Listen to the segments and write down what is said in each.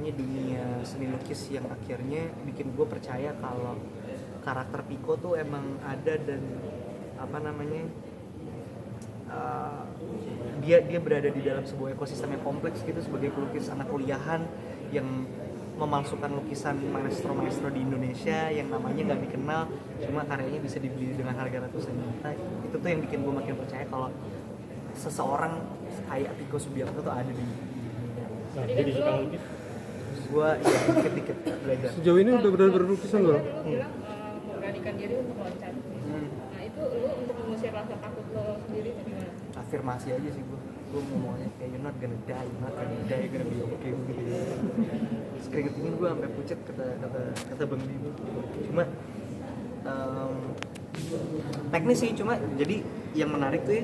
namanya dunia seni lukis yang akhirnya bikin gue percaya kalau karakter Pico tuh emang ada dan apa namanya dia berada di dalam sebuah ekosistem yang kompleks gitu sebagai pelukis anak kuliahan yang memalsukan lukisan maestro-maestro di Indonesia yang namanya nggak dikenal cuma karyanya bisa dibeli dengan harga ratusan juta. Itu tuh yang bikin gue makin percaya kalau seseorang kayak Pico Subiakto tuh ada di dunia. Nah, jadi suka lukis. Gue ya dikit-dikit belajar. Sejauh ini udah benar-benar lukisan lo? Lo bilang memberanikan diri untuk loncat. Nah itu lo untuk mengusir rasa takut lo sendiri itu gimana? Afirmasi aja sih gue ngomongnya kayak you're not gonna die, you're gonna be okay gitu. Keringet dingin gue sampai pucet kata Bang Bimo. Cuma teknis sih, cuma jadi yang menarik tuh ya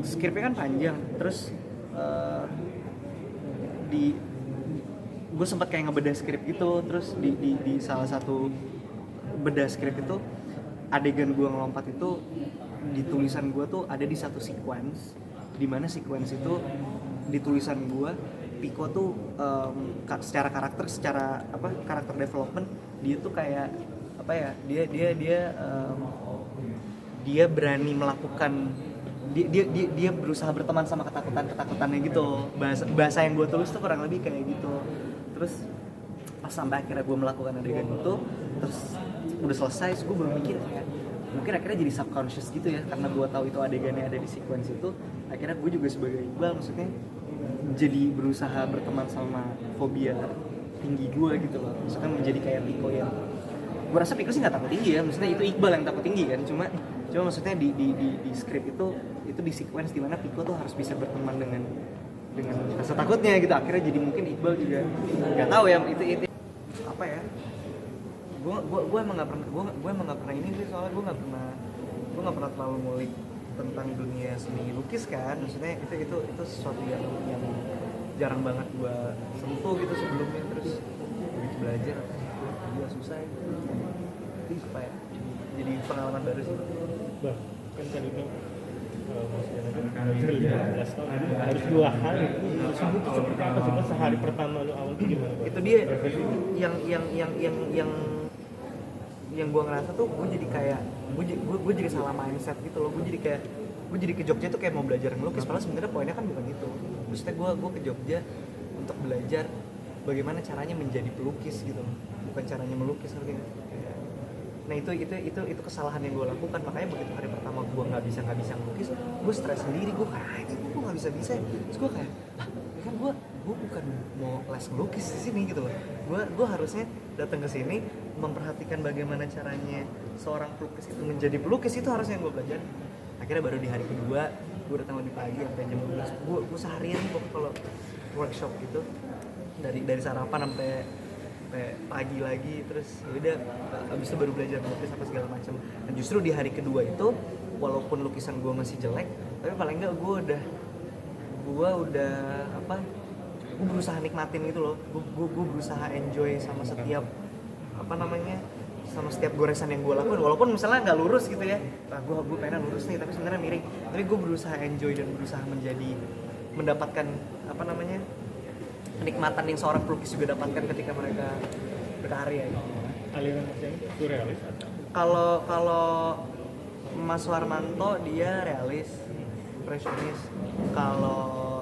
skripnya kan panjang, terus gue sempat kayak ngebedah skrip gitu, terus di salah satu bedah skrip itu adegan gue ngelompat itu di tulisan gue tuh ada di satu sequence, di mana sequence itu di tulisan gue Pico tuh secara karakter, secara apa karakter development dia tuh kayak apa ya, dia berani melakukan, dia berusaha berteman sama ketakutannya gitu. Bahasa yang gue tulis tuh kurang lebih kayak gitu. Terus pas sampai akhirnya gue melakukan adegan itu, terus udah selesai, gue belum mikir kayak mungkin akhirnya jadi subconscious gitu ya, karena gue tahu itu adegannya ada di sequence itu. Akhirnya gue juga sebagai Iqbal maksudnya jadi berusaha berteman sama fobia tinggi gue gitu loh. Maksudnya menjadi kayak Pico yang gue rasa Pico sih nggak takut tinggi ya, maksudnya itu Iqbal yang takut tinggi kan. Cuma maksudnya di script itu di sequence dimana Pico tuh harus bisa berteman dengan rasa takutnya gitu. Akhirnya jadi mungkin Iqbal juga nggak tahu ya itu apa ya. Gue emang nggak pernah ini sih, soalnya gue nggak pernah terlalu ngulik tentang dunia seni lukis kan. Maksudnya itu sesuatu yang jarang banget gue sentuh gitu sebelumnya. Terus begitu belajar juga susah ya. Tapi supaya jadi pengalaman baru sih. Bah, kan tadi tuh masih ada 15 tahun harus 2 hari sembuh tuh seperti apa sih? Sehari pertama lu awal tuh gimana? Itu dia yang gue ngerasa tuh gue jadi kayak gue jadi salah mindset gitu loh. Gue jadi ke Jogja tuh kayak mau belajar ngelukis, padahal sebenarnya poinnya kan bukan itu. Maksudnya gue ke Jogja untuk belajar bagaimana caranya menjadi pelukis gitu loh, bukan caranya melukis ngerti nggak? Nah itu kesalahan yang gue lakukan. Makanya begitu hari pertama gue nggak bisa ngelukis, gue stres sendiri. Gue kayak gue nggak bisa. Terus gue kayak kan gue bukan mau les ngelukis di sini gitu loh. Gue harusnya datang ke sini memperhatikan bagaimana caranya seorang pelukis itu menjadi pelukis. Itu harusnya yang gue belajar. Akhirnya baru di hari kedua gue datang lebih pagi sampai jam 12. Gue seharian kok kalau workshop gitu dari sarapan sampai pagi lagi. Terus yaudah abis itu baru belajar melukis apa segala macam. Dan justru di hari kedua itu walaupun lukisan gue masih jelek, tapi paling enggak gue udah apa, gue berusaha nikmatin gitu loh. Gue berusaha enjoy sama setiap apa namanya, sama setiap goresan yang gue lakukan. Walaupun misalnya nggak lurus gitu ya, gue pengen lurus nih tapi sebenarnya miring. Tapi gue berusaha enjoy dan berusaha mendapatkan apa namanya, kenikmatan yang seorang pelukis juga dapatkan ketika mereka berkarya gitu. Aliran yang surrealis atau? Kalau Mas Warmanto dia realis, impresionis. Kalau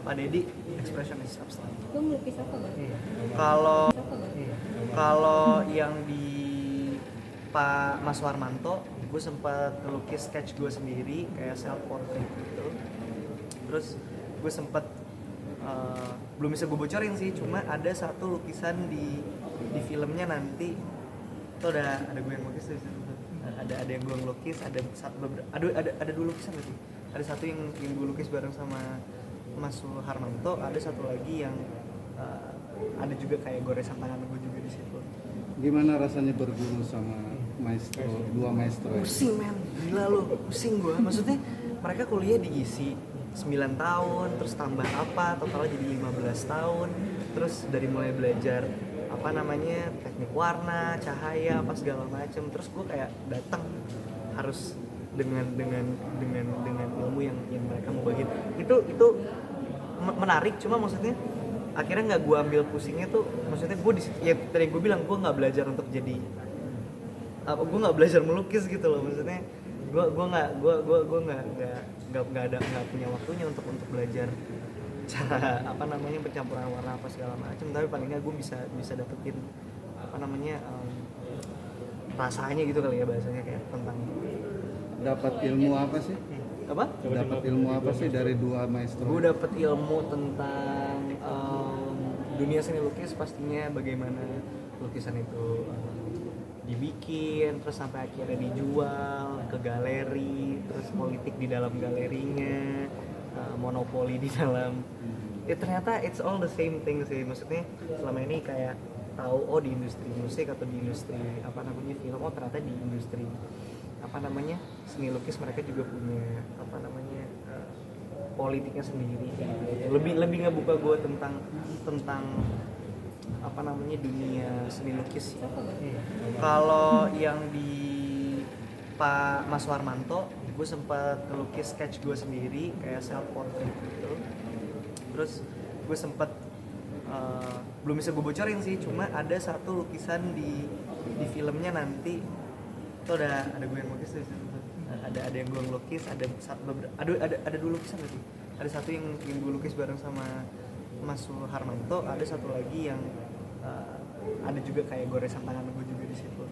Pak Dedi ekspresionis abstrak. Lo melukis apa Bang? Kalau yang di Pak Mas Warmanto, gue sempat ngelukis sketch gue sendiri kayak self portrait gitu. Terus gue sempat belum bisa gue bocorin sih, cuma ada satu lukisan di filmnya nanti itu ada gue yang lukis tuh. Ada yang gue ngelukis, ada 2 lukisan berarti. Ada satu yang gue lukis bareng sama Mas Harmanto, ada satu lagi yang ada juga kayak goresan tangan gue juga di situ. Gimana rasanya berguru sama dua maestro? Pusing men, gila lu, pusing gue. Maksudnya mereka kuliah di ISI 9 tahun, terus tambah apa, totalnya jadi 15 tahun. Terus dari mulai belajar apa namanya, teknik warna, cahaya, apa segala macem. Terus gue kayak datang harus dengan ilmu yang mereka mau bagiin. Itu menarik, cuma maksudnya akhirnya nggak gue ambil pusingnya tuh, maksudnya gue ya tadi gue bilang gue nggak belajar untuk jadi apa, gue nggak belajar melukis gitu loh, maksudnya gue nggak punya waktunya untuk belajar cara apa namanya pencampuran warna apa segala macam, tapi paling nggak gue bisa dapetin apa namanya rasanya gitu kali ya bahasanya, kayak tentang Dapat ilmu apa sih? apa? Dapat ilmu apa sih dari dua maestro? Gue dapet ilmu tentang dunia seni lukis, pastinya bagaimana lukisan itu dibikin, terus sampai akhirnya dijual ke galeri, terus politik di dalam galerinya, monopoli di dalam. Ya ternyata it's all the same thing sih, maksudnya selama ini kayak tahu oh di industri musik atau di industri apa namanya film, oh ternyata di industri apa namanya seni lukis mereka juga punya apa namanya politiknya sendiri. Lebih ngebuka gue tentang apa namanya dunia seni lukis. Kalau yang di Pak Mas Warmanto, gue sempat ngelukis sketch gue sendiri kayak self portrait gitu. Terus gue sempat belum bisa gue bocorin sih, cuma ada satu lukisan di filmnya nanti itu ada gue yang lukis tuh, ada yang gue ngelukis, ada dua lukisan berarti. Ada satu yang gue lukis bareng sama Mas Harmanto, ada satu lagi yang ada juga kayak goresan tangan gue juga di situ.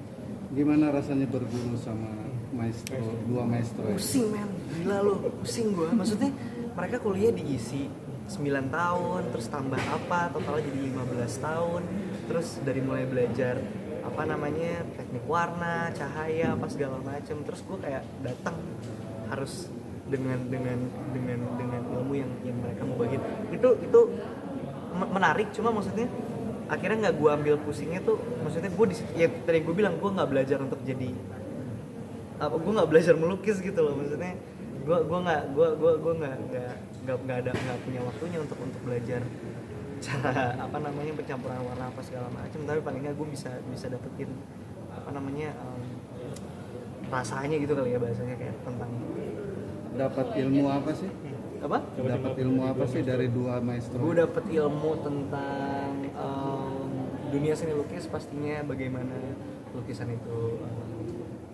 Gimana rasanya berguru sama maestro, dua maestro? Pusing men, gila lu, pusing gue. Maksudnya mereka kuliah di ISI 9 tahun, terus tambah apa, totalnya jadi 15 tahun. Terus dari mulai belajar apa namanya teknik warna, cahaya, apa segala macem. Terus gue kayak datang harus dengan ilmu yang mereka mau bagiin. Itu menarik, cuma maksudnya akhirnya nggak gue ambil pusingnya tuh, maksudnya gue ya tadi gue bilang gue nggak belajar untuk jadi apa, gue nggak belajar melukis gitu loh, maksudnya gue nggak punya waktunya untuk belajar cara apa namanya pencampuran warna apa segala macam, tapi paling nggak gue bisa dapetin apa namanya rasanya gitu kali ya bahasanya, kayak tentang Dapat ilmu apa sih? apa? Dapat ilmu apa sih dari dua maestro? Gue dapet ilmu tentang dunia seni lukis, pastinya bagaimana lukisan itu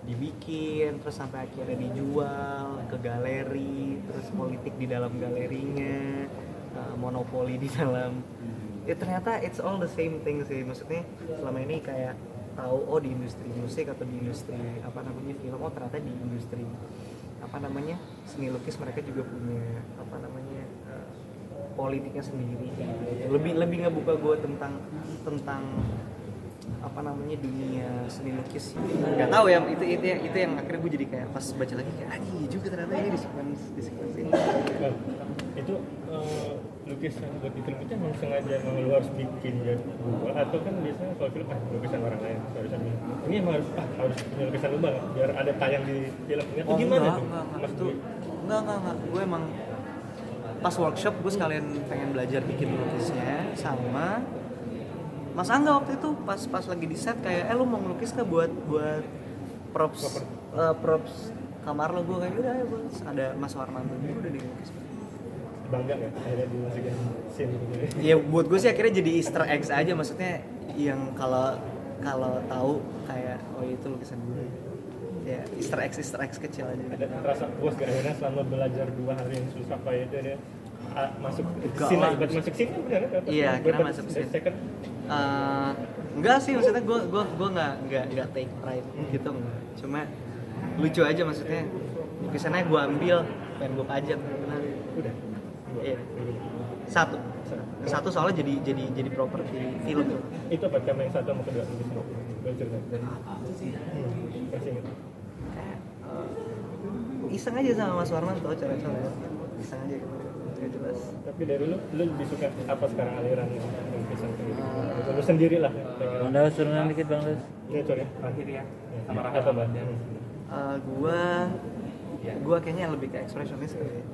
dibikin, terus sampai akhirnya dijual ke galeri, terus politik di dalam galerinya, monopoli di dalam. Ya ternyata it's all the same thing sih, maksudnya selama ini kayak tahu oh di industri musik atau di industri apa namanya film, oh ternyata di industri apa namanya seni lukis mereka juga punya apa namanya politiknya sendiri. Lebih ngebuka gue tentang apa namanya dunia seni lukis. Nggak tahu ya, itu yang akhirnya gue jadi kayak pas baca lagi kayak iya juga ternyata ini di sequence ini. Nah, itu lukisan buat di film itu emang sengaja emang lu harus bikin jadi gua, atau kan biasanya kalau film lukisan orang lain harus ini emang harus punya lukisan lu banget biar ada tayang di filmnya atau gimana tuh? Enggak. Gue emang pas workshop gue sekalian pengen belajar bikin lukisnya sama Mas Angga waktu itu pas lagi di set kayak lu mau ngelukis kah buat props kamar lo, gue kayak udah ya bos, ada Mas Warmanto juga udah dilukis. Bangga nggak akhirnya dimasukin scene gitu? Ya buat gue sih akhirnya jadi Easter eggs aja, maksudnya yang kalau tahu kayak oh itu lukisan gue. Ya Easter eggs kecil aja. Ada rasa puas gak akhirnya selama belajar 2 hari yang susah kayak itu dia masuk Enggak scene lah. buat masuk scene kan benar kan? Iya, akhirnya masuk scene. Second. Enggak sih, maksudnya gue nggak take pride gitu, enggak. Cuma lucu aja, maksudnya lukisannya gue ambil pengen gue pajang, benar. Udah. Iya. Satu soalnya jadi properti film. Itu apa kamera yang satu sama kedua lukisan? Boleh cerita? Masih ingat? Iseng aja sama Mas Warmanto, coret-coret. Iseng aja gitu. Gak jelas. Tapi dari lu lebih suka apa sekarang aliran lukisan kayak gitu? Lu sendiri lah. Bang Das, turunan dikit Bang Das. Ini sorry. Akhir ya, Sama sama apa Bang? Gua kayaknya yang lebih ke ekspresionis kali ya.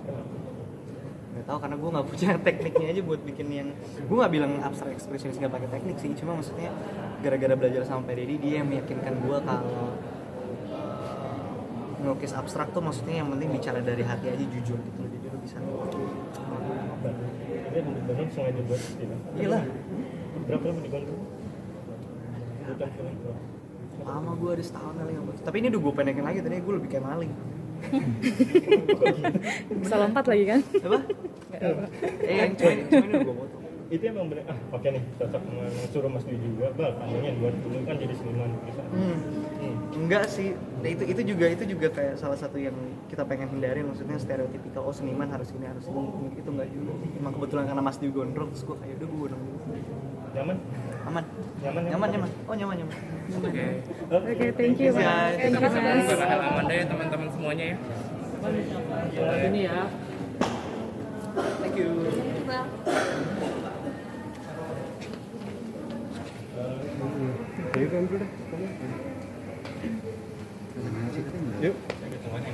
Gak tau, karena gue nggak punya tekniknya aja buat bikin yang, gue nggak bilang abstrak ekspresionis nggak pakai teknik sih, cuma maksudnya gara-gara belajar sama Pak Deddy, dia yang meyakinkan gue kalau ngelukis abstrak tuh maksudnya yang penting bicara dari hati aja, jujur gitu. Jadi bisa. Dia benar-benar sengaja buat itu. Gila. Berapa lama digondol? Bukan film. Lama gue ada setahun kali nggak foto. Tapi ini udah gue pendekin lagi, tadi gue lebih kayak maling. Bisa lompat lagi kan? Apa? Yang cuma ini udah gue foto. Itu emang bener, oke nih, cocok suruh Mas Dwi juga, panjangnya buat dulu kan jadi seniman bisa. Enggak sih, nah, itu juga kayak salah satu yang kita pengen hindarin, maksudnya stereotipikal seniman harus ini itu enggak juga sih. Emang kebetulan karena Mas Dwi gondrong, terus gue kayak udah gue gondrong dulu. Nyaman? Aman. Oh nyaman. Oke, thank you Bang. Thank you Mas. Karena Amanda ya teman-teman semuanya ya. Ini ya. Thank you. Bang. Yuk.